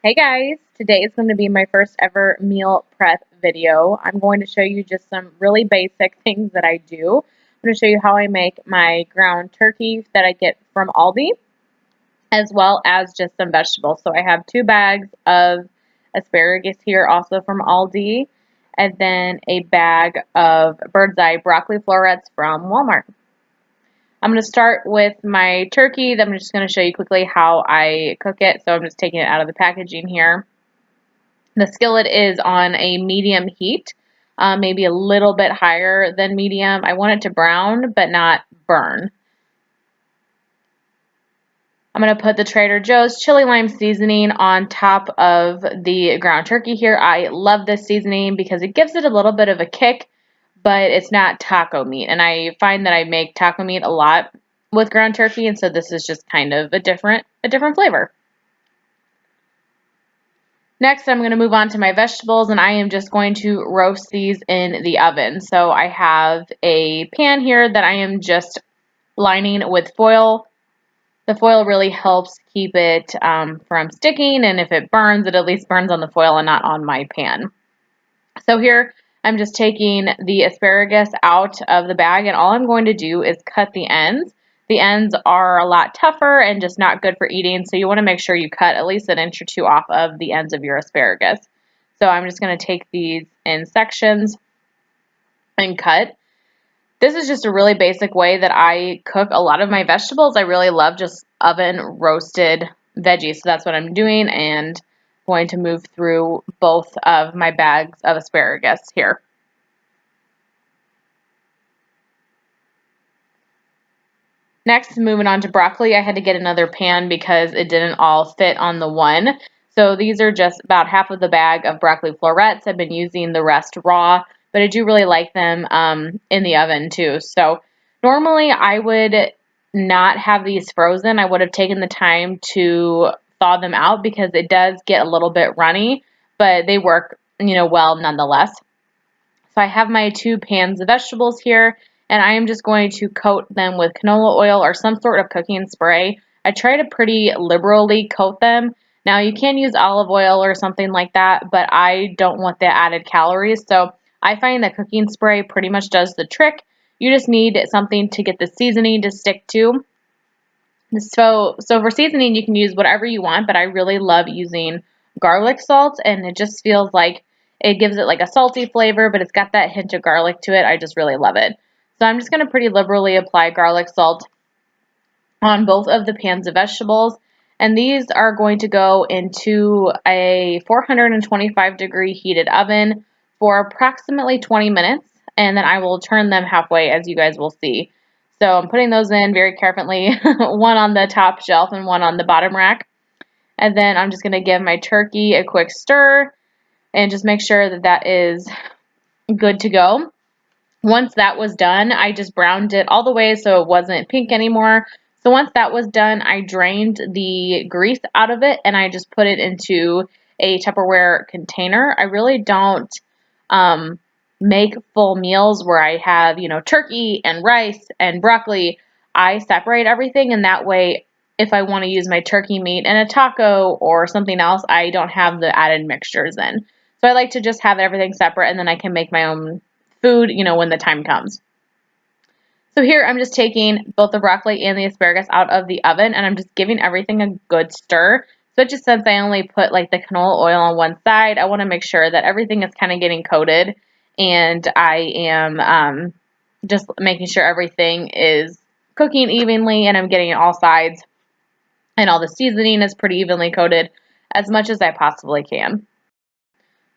Hey guys, today is going to be my first ever meal prep video. I'm going to show you just some really basic things that I do. I'm going to show you how I make my ground turkey that I get from Aldi, as well as just some vegetables. So I have 2 bags of asparagus here, also from Aldi, and then a bag of bird's eye broccoli florets from Walmart. I'm going to start with my turkey. Then I'm just going to show you quickly how I cook it. So I'm just taking it out of the packaging here. The skillet is on a medium heat, maybe a little bit higher than medium. I want it to brown, but not burn. I'm going to put the Trader Joe's chili lime seasoning on top of the ground turkey here. I love this seasoning because it gives it a little bit of a kick, but it's not taco meat. And I find that I make taco meat a lot with ground turkey, and so this is just kind of a different flavor. Next, I'm going to move on to my vegetables, and I am just going to roast these in the oven. So I have a pan here that I am just lining with foil. The foil really helps keep it from sticking, and if it burns, it at least burns on the foil and not on my pan. So here, I'm just taking the asparagus out of the bag, and all I'm going to do is cut the ends. The ends are a lot tougher and just not good for eating, so you want to make sure you cut at least 1 inch or 2 off of the ends of your asparagus. So I'm just going to take these in sections and cut. This is just a really basic way that I cook a lot of my vegetables. I really love just oven roasted veggies, so that's what I'm doing, and going to move through both of my bags of asparagus here. Next, moving on to broccoli, I had to get another pan because it didn't all fit on the one. So these are just about half of the bag of broccoli florets. I've been using the rest raw, but I do really like them in the oven too. So normally I would not have these frozen. I would have taken the time to thaw them out because it does get a little bit runny, but they work, well nonetheless. So I have my 2 pans of vegetables here, and I am just going to coat them with canola oil or some sort of cooking spray. I try to pretty liberally coat them. Now you can use olive oil or something like that, but I don't want the added calories, so I find that cooking spray pretty much does the trick. You just need something to get the seasoning to stick to. So for seasoning, you can use whatever you want, but I really love using garlic salt, and it just feels like it gives it like a salty flavor, but it's got that hint of garlic to it. I just really love it. So I'm just going to pretty liberally apply garlic salt on both of the pans of vegetables, and these are going to go into a 425-degree heated oven for approximately 20 minutes, and then I will turn them halfway, as you guys will see. So I'm putting those in very carefully, one on the top shelf and one on the bottom rack. And then I'm just going to give my turkey a quick stir and just make sure that that is good to go. Once that was done, I just browned it all the way so it wasn't pink anymore. So once that was done, I drained the grease out of it and I just put it into a Tupperware container. I really don't make full meals where I have, turkey and rice and broccoli. I separate everything, and that way, if I want to use my turkey meat in a taco or something else, I don't have the added mixtures in. So I like to just have everything separate, and then I can make my own food, when the time comes. So here I'm just taking both the broccoli and the asparagus out of the oven, and I'm just giving everything a good stir. So just since I only put like the canola oil on one side, I want to make sure that everything is kind of getting coated, and I am just making sure everything is cooking evenly and I'm getting all sides, and all the seasoning is pretty evenly coated as much as I possibly can.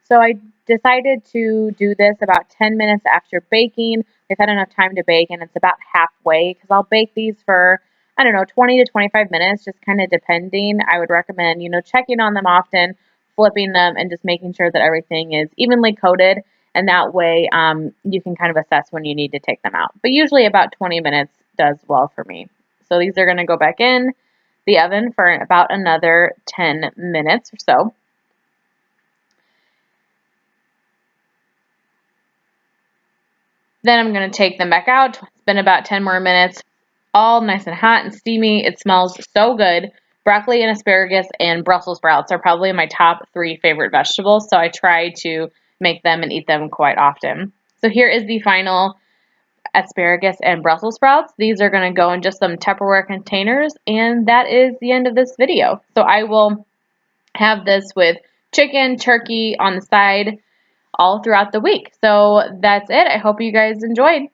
So I decided to do this about 10 minutes after baking. They've had enough time to bake, and it's about halfway because I'll bake these for, 20 to 25 minutes, just kind of depending. I would recommend, checking on them often, flipping them, and just making sure that everything is evenly coated, and that way you can kind of assess when you need to take them out. But usually about 20 minutes does well for me. So these are going to go back in the oven for about another 10 minutes or so. Then I'm going to take them back out. It's been about 10 more minutes, all nice and hot and steamy. It smells so good. broccoli and asparagus and Brussels sprouts are probably my top 3 favorite vegetables, so I try to make them and eat them quite often. So here is the final asparagus and Brussels sprouts. These are going to go in just some Tupperware containers, and that is the end of this video. So I will have this with chicken, turkey on the side all throughout the week. So that's it. I hope you guys enjoyed.